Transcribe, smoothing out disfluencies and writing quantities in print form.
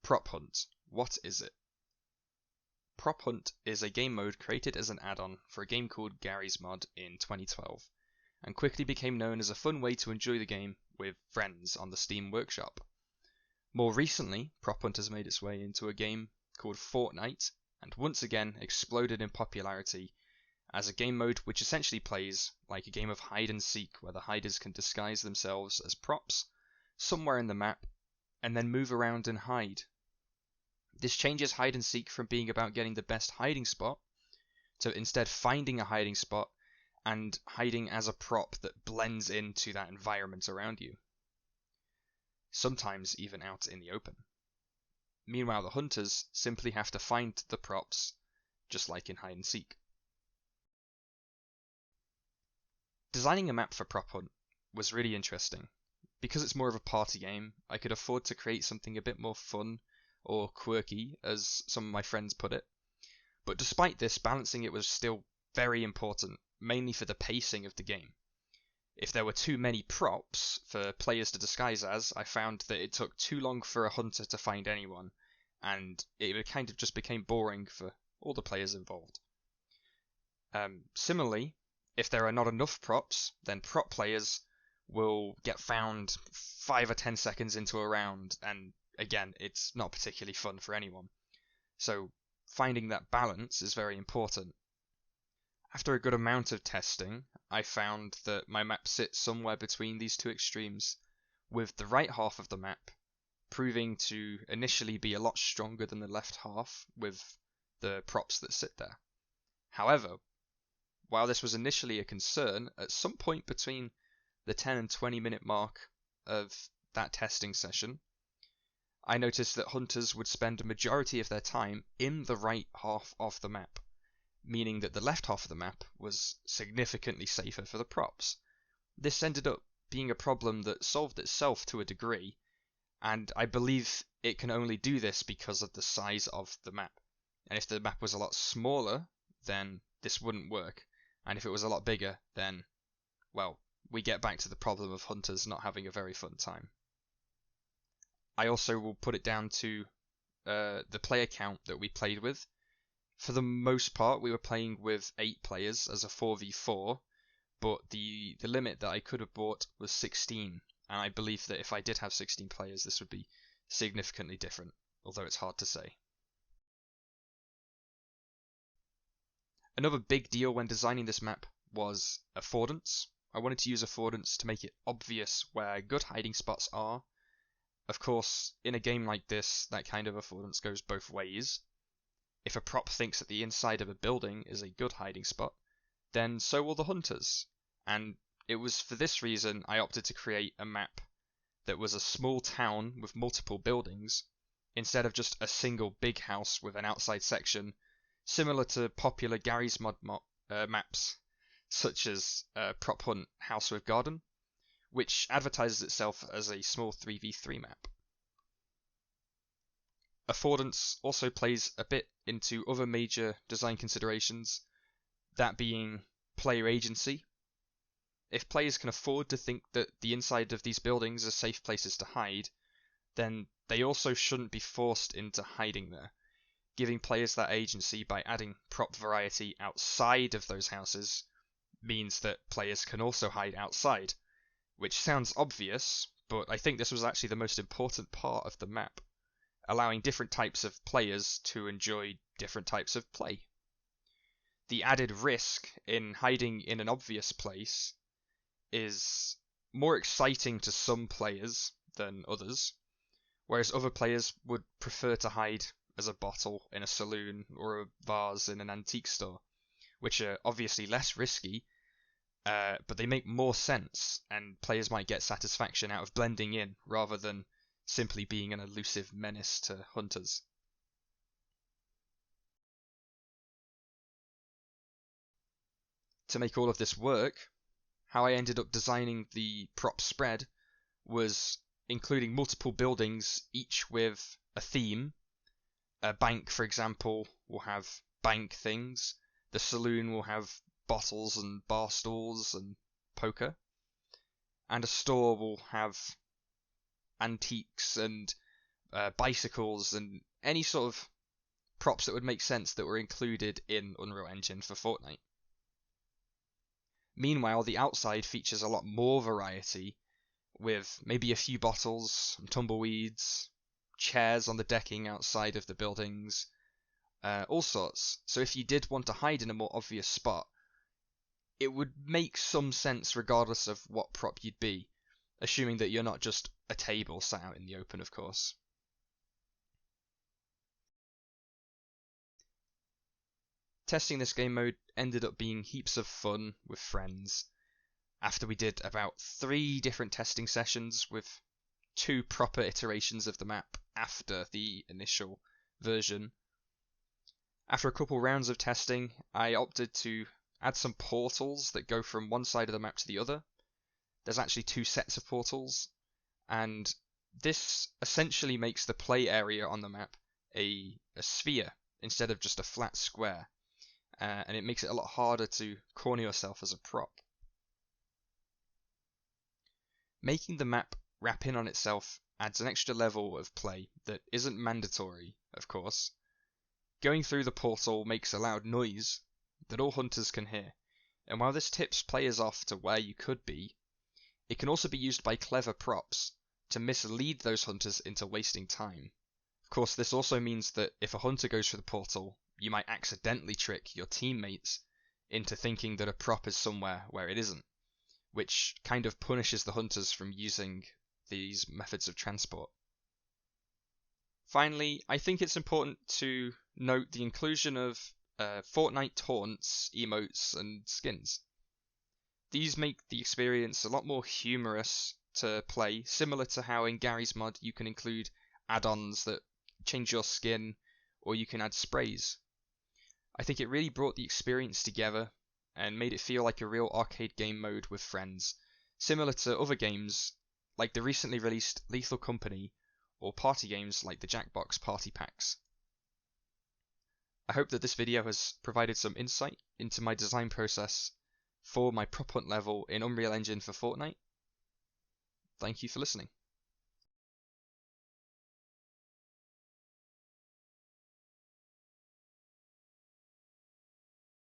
Prop Hunt. What is it? Prop Hunt is a game mode created as an add-on for a game called Garry's Mod in 2012, and quickly became known as a fun way to enjoy the game with friends on the Steam Workshop. More recently, Prop Hunt has made its way into a game called Fortnite, and once again exploded in popularity as a game mode which essentially plays like a game of hide and seek, where the hiders can disguise themselves as props somewhere in the map and then move around and hide. This changes hide and seek from being about getting the best hiding spot to instead finding a hiding spot and hiding as a prop that blends into that environment around you, sometimes even out in the open. Meanwhile, the hunters simply have to find the props, just like in hide and seek. Designing a map for Prop Hunt was really interesting. Because it's more of a party game, I could afford to create something a bit more fun or quirky, as some of my friends put it. But despite this, balancing it was still very important, mainly for the pacing of the game. If there were too many props for players to disguise as, I found that it took too long for a hunter to find anyone, and it kind of just became boring for all the players involved. Similarly, if there are not enough props, then prop players will get found 5 or 10 seconds into a round, and again, it's not particularly fun for anyone. So finding that balance is very important. After a good amount of testing, I found that my map sits somewhere between these two extremes, with the right half of the map proving to initially be a lot stronger than the left half with the props that sit there. However, while this was initially a concern, at some point between the 10 and 20 minute mark of that testing session, I noticed that hunters would spend a majority of their time in the right half of the map, meaning that the left half of the map was significantly safer for the props. This ended up being a problem that solved itself to a degree, and I believe it can only do this because of the size of the map. And if the map was a lot smaller, then this wouldn't work, and if it was a lot bigger, then, well, we get back to the problem of hunters not having a very fun time. I also will put it down to the player count that we played with. For the most part, we were playing with 8 players as a 4v4, but the limit that I could have bought was 16, and I believe that if I did have 16 players, this would be significantly different, although it's hard to say. Another big deal when designing this map was affordance. I wanted to use affordance to make it obvious where good hiding spots are. Of course, in a game like this, that kind of affordance goes both ways. If a prop thinks that the inside of a building is a good hiding spot, then so will the hunters. And it was for this reason I opted to create a map that was a small town with multiple buildings, instead of just a single big house with an outside section, similar to popular Garry's Mod maps, such as Prop Hunt House with Garden, which advertises itself as a small 3v3 map. Affordance also plays a bit into other major design considerations, that being player agency. If players can afford to think that the inside of these buildings are safe places to hide, then they also shouldn't be forced into hiding there. Giving players that agency by adding prop variety outside of those houses means that players can also hide outside, which sounds obvious, but I think this was actually the most important part of the map, allowing different types of players to enjoy different types of play. The added risk in hiding in an obvious place is more exciting to some players than others, whereas other players would prefer to hide as a bottle in a saloon or a vase in an antique store, which are obviously less risky, but they make more sense, and players might get satisfaction out of blending in rather than simply being an elusive menace to hunters. To make all of this work, how I ended up designing the prop spread was including multiple buildings, each with a theme. A bank, for example, will have bank things. The saloon will have bottles and bar stools and poker. And a store will have antiques and bicycles, and any sort of props that would make sense that were included in Unreal Engine for Fortnite. Meanwhile, the outside features a lot more variety, with maybe a few bottles, some tumbleweeds, chairs on the decking outside of the buildings, all sorts. So if you did want to hide in a more obvious spot, it would make some sense regardless of what prop you'd be, assuming that you're not just a table sat out in the open, of course. Testing this game mode ended up being heaps of fun with friends. After we did about 3 different testing sessions with 2 proper iterations of the map after the initial version. After a couple rounds of testing, I opted to add some portals that go from one side of the map to the other. There's actually 2 sets of portals, and this essentially makes the play area on the map a sphere instead of just a flat square, and it makes it a lot harder to corner yourself as a prop. Making the map wrap in on itself adds an extra level of play that isn't mandatory, of course. Going through the portal makes a loud noise that all hunters can hear, and while this tips players off to where you could be, it can also be used by clever props to mislead those hunters into wasting time. Of course, this also means that if a hunter goes through the portal, you might accidentally trick your teammates into thinking that a prop is somewhere where it isn't, which kind of punishes the hunters from using these methods of transport. Finally, I think it's important to note the inclusion of Fortnite taunts, emotes, and skins. These make the experience a lot more humorous to play, similar to how in Gary's mod you can include add-ons that change your skin, or you can add sprays. I think it really brought the experience together and made it feel like a real arcade game mode with friends, similar to other games like the recently released Lethal Company or party games like the Jackbox Party Packs. I hope that this video has provided some insight into my design process for my prop hunt level in Unreal Engine for Fortnite. Thank you for listening.